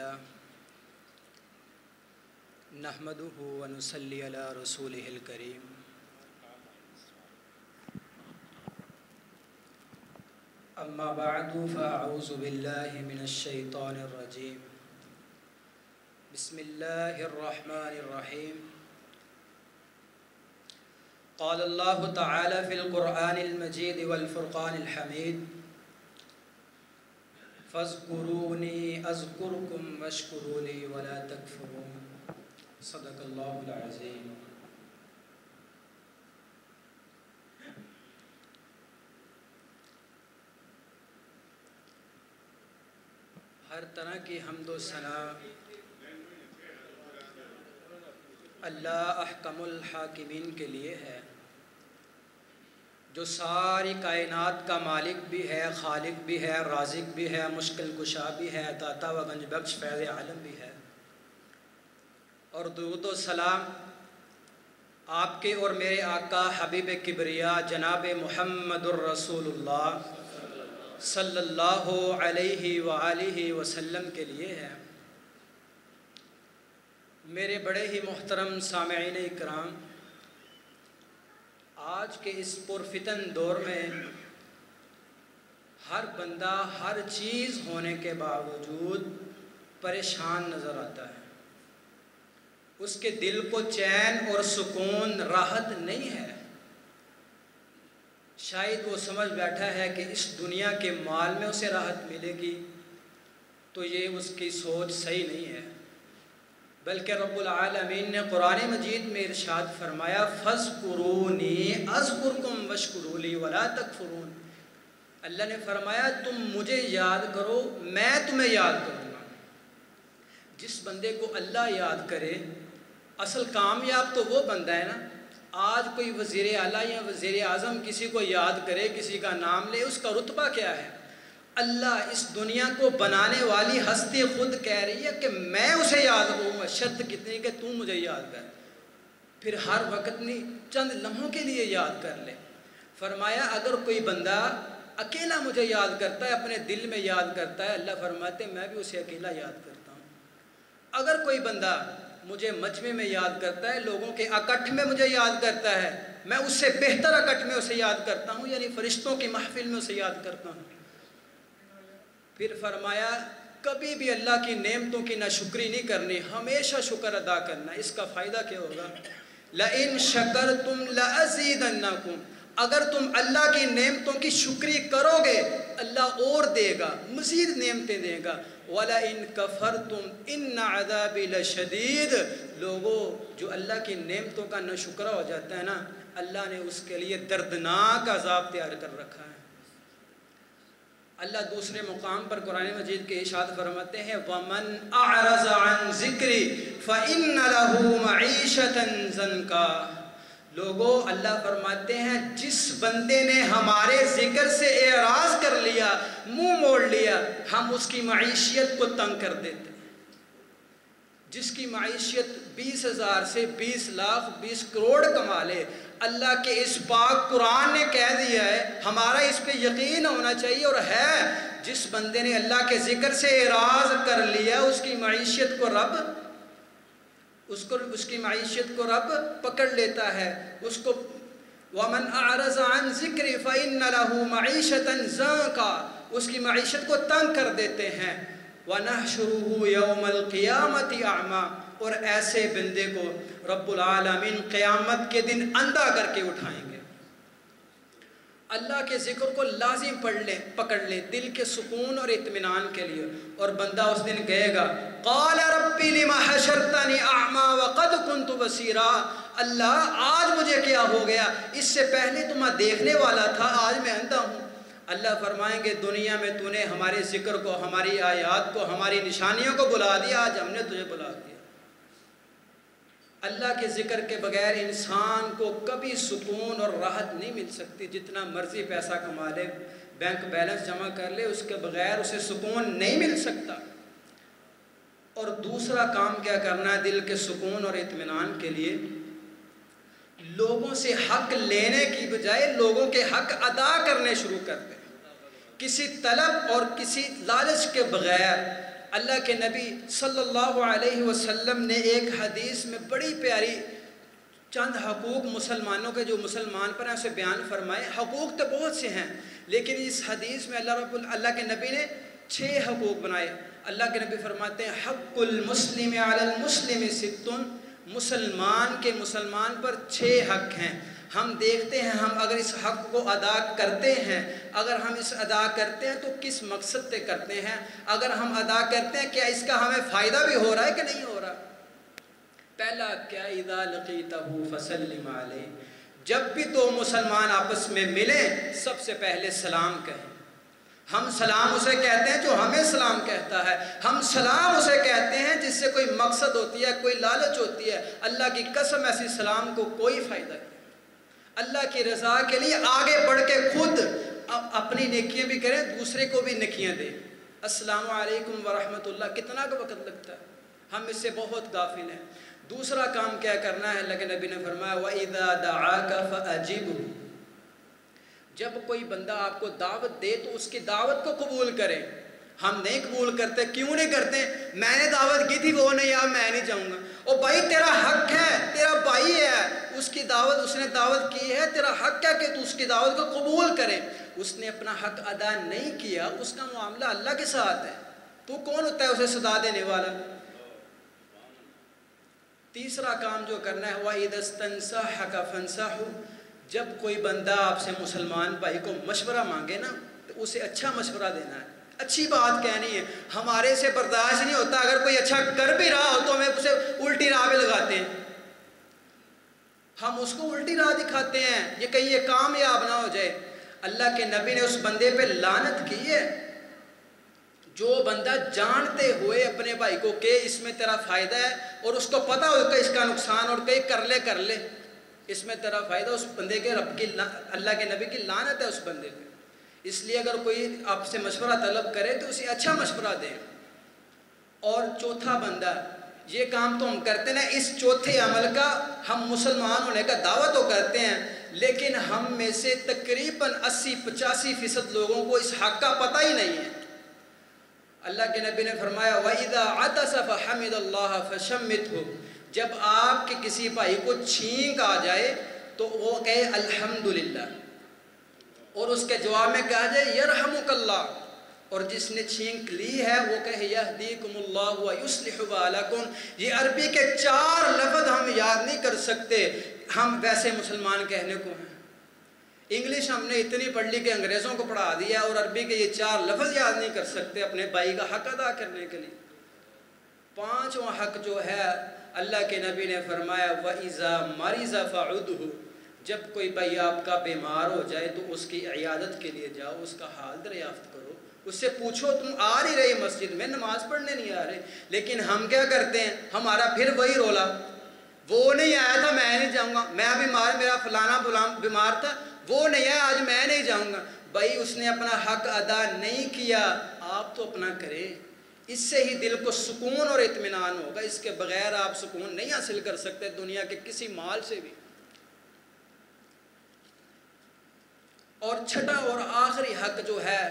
لله نحمده ونصلي على رسوله الكريم أما بعد فأعوذ بالله من الشيطان الرجيم بسم الله الرحمن الرحيم قال الله تعالى في القرآن المجيد والفرقان الحميد فاذكروني أذكركم واشكروا لي ولا تكفرون صدق الله العظيم۔ ہر طرح کی حمد و ثنا اللہ احکم الحاکمین کے لیے ہے، جو ساری کائنات کا مالک بھی ہے، خالق بھی ہے، رازق بھی ہے، مشکل کشا بھی ہے، داتا و گنج بخش فیض عالم بھی ہے۔ اور درود و سلام آپ کے اور میرے آقا حبیب کبریا جناب محمد الرسول اللہ صلی اللہ علیہ وآلہ وسلم کے لیے ہے۔ میرے بڑے ہی محترم سامعین اکرام، آج کے اس پرفتن دور میں ہر بندہ ہر چیز ہونے کے باوجود پریشان نظر آتا ہے، اس کے دل کو چین اور سکون راحت نہیں ہے۔ شاید وہ سمجھ بیٹھا ہے کہ اس دنیا کے مال میں اسے راحت ملے گی، تو یہ اس کی سوچ صحیح نہیں ہے، بلکہ رب العالمین نے قرآن مجید میں ارشاد فرمایا فَاذْكُرُونِي أَذْكُرْكُمْ وَاشْكُرُوا لِي وَلَا تَكْفُرُونَ۔ اللہ نے فرمایا تم مجھے یاد کرو، میں تمہیں یاد کروں گا۔ جس بندے کو اللہ یاد کرے، اصل کامیاب تو وہ بندہ ہے نا۔ آج کوئی وزیر اعلیٰ یا وزیر اعظم کسی کو یاد کرے، کسی کا نام لے، اس کا رتبہ کیا ہے؟ اللہ اس دنیا کو بنانے والی ہستی خود کہہ رہی ہے کہ میں اسے یاد کروں گا، شرط کتنی کہ تو مجھے یاد کر، پھر ہر وقت نہیں، چند لمحوں کے لیے یاد کر لے۔ فرمایا اگر کوئی بندہ اکیلا مجھے یاد کرتا ہے، اپنے دل میں یاد کرتا ہے، اللہ فرماتے ہیں میں بھی اسے اکیلا یاد کرتا ہوں۔ اگر کوئی بندہ مجھے مجمع میں یاد کرتا ہے، لوگوں کے اکٹھ میں مجھے یاد کرتا ہے، میں اس سے بہتر اکٹھ میں اسے یاد کرتا ہوں، یعنی فرشتوں کی محفل میں اسے یاد کرتا ہوں۔ پھر فرمایا کبھی بھی اللہ کی نعمتوں کی ناشکری نہیں کرنی، ہمیشہ شکر ادا کرنا۔ اس کا فائدہ کیا ہوگا؟ لَإِن شَكَرْتُمْ لَأَزِيدَنَّكُمْ، اگر تم اللہ کی نعمتوں کی شکری کرو گے اللہ اور دے گا، مزید نعمتیں دے گا۔ وَلَئِن كَفَرْتُمْ إِنَّ عَذَابِي لَشَدِيدٌ، لوگوں جو اللہ کی نعمتوں کا ناشکرا ہو جاتا ہے نا، اللہ نے اس کے لیے دردناک عذاب تیار کر رکھا ہے۔ اللہ دوسرے مقام پر قرآن مجید کے ارشاد فرماتے ہیں وَمَنْ أَعْرَضَ عَنْ ذِكْرِي فَإِنَّ لَهُ مَعِيشَةً ضَنْكًا، لوگوں اللہ فرماتے ہیں جس بندے نے ہمارے ذکر سے اعراض کر لیا، منہ موڑ لیا، ہم اس کی معیشت کو تنگ کر دیتے ہیں۔ جس کی معیشت 20,000 سے 20 لاکھ 20 کروڑ کما لے، اللہ کے اس پاک قرآن نے کہہ دیا ہے، ہمارا اس پہ یقین ہونا چاہیے اور ہے، جس بندے نے اللہ کے ذکر سے اعراض کر لیا اس کی معیشت کو رب پکڑ لیتا ہے، اس کو وَمَنْ أَعْرَضَ عَنْ ذِكْرِي فَإِنَّ لَهُ مَعِيشَةً ضَنْكًا، اس کی معیشت کو تنگ کر دیتے ہیں۔ وَنَحْشُرُهُ يَوْمَ الْقِيَامَةِ أَعْمَى، اور ایسے بندے کو رب العالمین قیامت کے دن اندھا کر کے اٹھائیں گے۔ اللہ کے ذکر کو لازم پکڑ لے دل کے سکون اور اطمینان کے لیے، اور بندہ اس دن کہے گا قَالَ رَبِّ لِمَ حَشَرْتَنِي أَعْمَى وَقَدْ كُنْتُ بَصِيرًا، اللہ آج مجھے کیا ہو گیا، اس سے پہلے تو میں دیکھنے والا تھا، آج میں اندھا ہوں۔ اللہ فرمائیں گے دنیا میں تو نے ہمارے ذکر کو، ہماری آیات کو، ہماری نشانیوں کو بلا دیا، آج ہم نے تجھے بلا دیا۔ اللہ کے ذکر کے بغیر انسان کو کبھی سکون اور راحت نہیں مل سکتی، جتنا مرضی پیسہ کما لے، بینک بیلنس جمع کر لے، اس کے بغیر اسے سکون نہیں مل سکتا۔ اور دوسرا کام کیا کرنا ہے دل کے سکون اور اطمینان کے لیے؟ لوگوں سے حق لینے کی بجائے لوگوں کے حق ادا کرنے شروع کر دیں۔ کسی طلب اور کسی لالچ کے بغیر اللہ کے نبی صلی اللہ علیہ وسلم نے ایک حدیث میں بڑی پیاری چند حقوق مسلمانوں کے جو مسلمان پر ہیں اسے بیان فرمائے. حقوق تو بہت سے ہیں لیکن اس حدیث میں اللہ کے نبی نے 6 حقوق بنائے. اللہ کے نبی فرماتے ہیں حق المسلم علی المسلم 6، مسلمان پر 6 حق ہیں. ہم دیکھتے ہیں ہم اگر اس حق کو ادا کرتے ہیں، اگر ہم اس ادا کرتے ہیں تو کس مقصد سے کرتے ہیں، اگر ہم ادا کرتے ہیں کیا اس کا ہمیں فائدہ بھی ہو رہا ہے کہ نہیں ہو رہا. پہلا کیا، اذا لقیتہ فسلم علیہ، جب بھی دو مسلمان آپس میں ملیں سب سے پہلے سلام کہیں. ہم سلام اسے کہتے ہیں جو ہمیں سلام کہتا ہے، ہم سلام اسے کہتے ہیں جس سے کوئی مقصد ہوتی ہے، کوئی لالچ ہوتی ہے. اللہ کی قسم ایسی سلام کو کوئی فائدہ نہیں. اللہ کی رضا کے لیے آگے بڑھ کے خود اپنی نیکیاں بھی کریں، دوسرے کو بھی نیکیاں دیں. السلام علیکم ورحمۃ اللہ کتنا کا وقت لگتا ہے، ہم اس سے بہت غافل ہیں. دوسرا کام کیا کرنا ہے، اللہ کے نبی نے فرمایا وَإِذَا دَعَاكَ فَأَجِبْهُ، جب کوئی بندہ آپ کو دعوت دے تو اس کی دعوت کو قبول کریں. ہم نہیں قبول کرتے. کیوں نہیں کرتے؟ میں نے دعوت کی تھی وہ نہیں آیا، میں نہیں جاؤں گا. او بھائی تیرا حق ہے، تیرا بھائی ہے، اس کی دعوت، اس نے دعوت کی ہے، تیرا حق ہے کہ تو اس کی دعوت کو قبول کرے. اس نے اپنا حق ادا نہیں کیا، اس کا معاملہ اللہ کے ساتھ ہے. تو کون ہوتا ہے اسے سزا دینے والا؟ تیسرا کام جو کرنا ہے وَإِذَا اسْتَنصَحَكَ فَانصَحْهُ، جب کوئی بندہ آپ سے مسلمان بھائی کو مشورہ مانگے نا تو اسے اچھا مشورہ دینا ہے، اچھی بات کہنی ہے. ہمارے سے برداشت نہیں ہوتا اگر کوئی اچھا کر بھی رہا ہو تو ہمیں اسے الٹی راہ پہ لگاتے ہیں، ہم اس کو الٹی راہ دکھاتے ہیں یہ کہیں یہ کامیاب نہ ہو جائے. اللہ کے نبی نے اس بندے پہ لعنت کی ہے جو بندہ جانتے ہوئے اپنے بھائی کو کہ اس میں تیرا فائدہ ہے اور اس کو پتہ ہو کہ اس کا نقصان اور کہیں کر لے اس میں تیرا فائدہ، اس بندے کے رب کی اللہ کے نبی کی لعنت ہے اس بندے پہ. اس لیے اگر کوئی آپ سے مشورہ طلب کرے تو اسے اچھا مشورہ دیں. اور چوتھا بندہ، یہ کام تو ہم کرتے ہیں، اس چوتھے عمل کا ہم مسلمان ہونے کا دعویٰ تو کرتے ہیں لیکن ہم میں سے تقریباً 80-85% لوگوں کو اس حق کا پتہ ہی نہیں ہے. اللہ کے نبی نے فرمایا وَإِذَا عَطَسَ فَحَمِدَ اللَّهَ فَشَمِّتْهُ، جب آپ کے کسی بھائی کو چھینک آ جائے تو وہ کہے الحمدللہ، اور اس کے جواب میں کہا جائے یرحمک اللہ، اور جس نے چھینک لی ہے وہ کہے یہدیکم اللہ ویصلح بالکم. یہ عربی کے 4 لفظ ہم یاد نہیں کر سکتے، ہم ویسے مسلمان کہنے کو ہیں. انگلش ہم نے اتنی پڑھ لی کہ انگریزوں کو پڑھا دیا اور عربی کے یہ 4 لفظ یاد نہیں کر سکتے اپنے بھائی کا حق ادا کرنے کے لیے. 5واں حق جو ہے اللہ کے نبی نے فرمایا وَإِذَا مَرِضَ فَعُدْهُ، جب کوئی بھائی آپ کا بیمار ہو جائے تو اس کی عیادت کے لیے جاؤ، اس کا حال دریافت کرو، اس سے پوچھو تم آ نہیں رہے مسجد میں، نماز پڑھنے نہیں آ رہے. لیکن ہم کیا کرتے ہیں، ہمارا پھر وہی رولا، وہ نہیں آیا تھا میں نہیں جاؤں گا، میں بیمار، میرا فلانا بیمار تھا وہ نہیں آیا آج میں نہیں جاؤں گا. بھائی اس نے اپنا حق ادا نہیں کیا، آپ تو اپنا کرے. اس سے ہی دل کو سکون اور اطمینان ہوگا، اس کے بغیر آپ سکون نہیں حاصل کر سکتے دنیا کے کسی مال سے بھی. اور چھٹا اور آخری حق جو ہے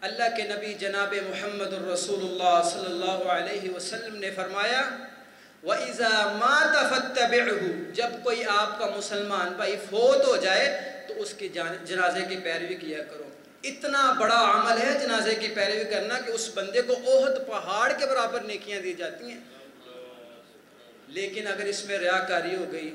اللہ کے نبی جناب محمد الرسول اللہ صلی اللہ علیہ وسلم نے فرمایا وَإِذَا مَاتَ فَاتَّبِعْهُ، جب کوئی آپ کا مسلمان بھائی فوت ہو جائے تو اس کی جنازے کی پیروی کیا کرو. اتنا بڑا عمل ہے جنازے کی پیروی کرنا کہ اس بندے کو احد پہاڑ کے برابر نیکیاں دی جاتی ہیں. لیکن اگر اس میں ریاکاری ہو گئی،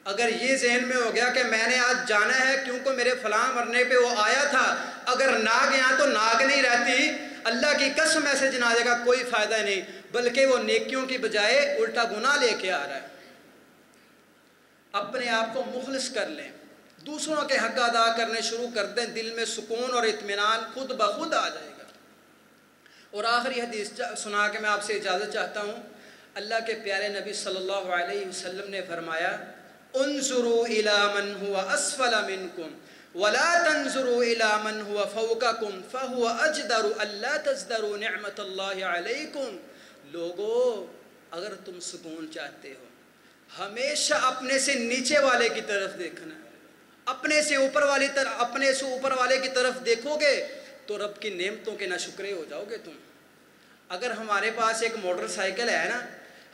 اگر یہ ذہن میں ہو گیا کہ میں نے آج جانا ہے کیونکہ میرے فلاں مرنے پہ وہ آیا تھا، اگر ناگ یہاں تو ناگ نہیں رہتی، اللہ کی قسم ایسے جنازے کا کوئی فائدہ نہیں بلکہ وہ نیکیوں کی بجائے الٹا گناہ لے کے آ رہا ہے. اپنے آپ کو مخلص کر لیں، دوسروں کے حق ادا کرنے شروع کر دیں، دل میں سکون اور اطمینان خود بخود آ جائے گا. اور آخری حدیث سنا کے میں آپ سے اجازت چاہتا ہوں. اللہ کے پیارے نبی صلی اللہ علیہ وسلم نے فرمایا انظروا الى من هو اسفل منكم ولا تنظروا الى من هو فوقكم فهو اجدر الا تزدروا نعمت اللہ علیکم. لوگو اگر تم سکون چاہتے ہو ہمیشہ اپنے سے نیچے والے کی طرف دیکھنا ہے. اپنے سے اوپر والے کی طرف دیکھو گے تو رب کی نعمتوں کے ناشکرے ہو جاؤ گے تم. اگر ہمارے پاس ایک موٹر سائیکل ہے نا،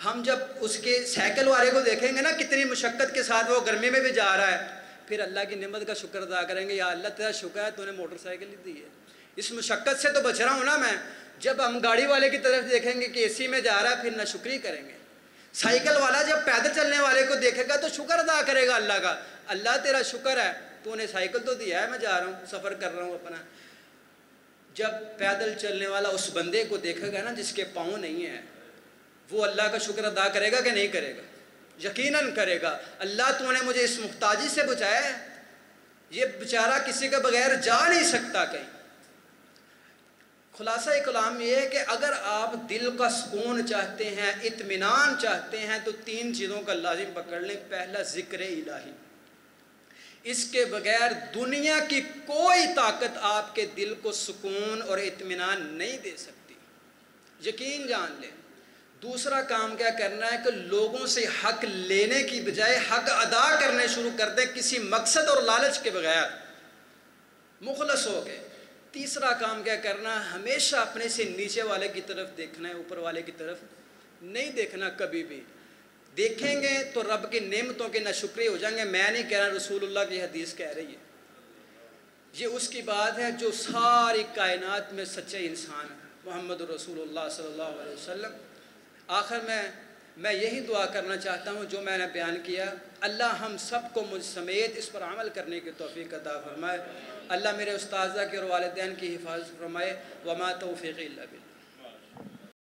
ہم جب اس کے سائیکل والے کو دیکھیں گے نا کتنی مشقت کے ساتھ وہ گرمی میں بھی جا رہا ہے، پھر اللہ کی نعمت کا شکر ادا کریں گے، یا اللہ تیرا شکر ہے تو نے موٹر سائیکل ہی دی ہے، اس مشقت سے تو بچ رہا ہوں نا میں۔ جب ہم گاڑی والے کی طرف دیکھیں گے کہ اے سی میں جا رہا ہے، پھر ناشکری کریں گے۔ سائیکل والا جب پیدل چلنے والے کو دیکھے گا تو شکر ادا کرے گا اللہ کا، اللہ تیرا شکر ہے تو نے سائیکل تو دیا ہے، میں جا رہا ہوں، سفر کر رہا ہوں اپنا۔ جب پیدل چلنے والا اس بندے کو دیکھے گا نا جس کے پاؤں نہیں ہے، وہ اللہ کا شکر ادا کرے گا کہ نہیں کرے گا؟ یقیناً کرے گا۔ اللہ تو نے مجھے اس محتاجی سے بچایا ہے، یہ بیچارہ کسی کے بغیر جا نہیں سکتا کہیں۔ خلاصہ کلام یہ ہے کہ اگر آپ دل کا سکون چاہتے ہیں، اطمینان چاہتے ہیں، تو 3 چیزوں کا لازم پکڑ لیں۔ پہلا، ذکر الہی، اس کے بغیر دنیا کی کوئی طاقت آپ کے دل کو سکون اور اطمینان نہیں دے سکتی، یقین جان لیں۔ دوسرا کام کیا کرنا ہے کہ لوگوں سے حق لینے کی بجائے حق ادا کرنے شروع کر دیں، کسی مقصد اور لالچ کے بغیر، مخلص ہو گئے۔ تیسرا کام کیا کرنا ہے، ہمیشہ اپنے سے نیچے والے کی طرف دیکھنا ہے، اوپر والے کی طرف نہیں دیکھنا کبھی بھی۔ دیکھیں گے تو رب کی نعمتوں کے ناشکری ہو جائیں گے۔ میں نہیں کہہ رہا، رسول اللہ کی حدیث کہہ رہی ہے۔ یہ اس کی بات ہے جو ساری کائنات میں سچے انسان ہے، محمد رسول اللہ صلی اللہ علیہ وسلم۔ آخر میں یہی دعا کرنا چاہتا ہوں جو میں نے بیان کیا، اللہ ہم سب کو مجھ سمیت اس پر عمل کرنے کی توفیق عطا فرمائے۔ اللہ میرے استاذہ کی اور والدین کی حفاظت فرمائے۔ وما توفیقی الا باللہ۔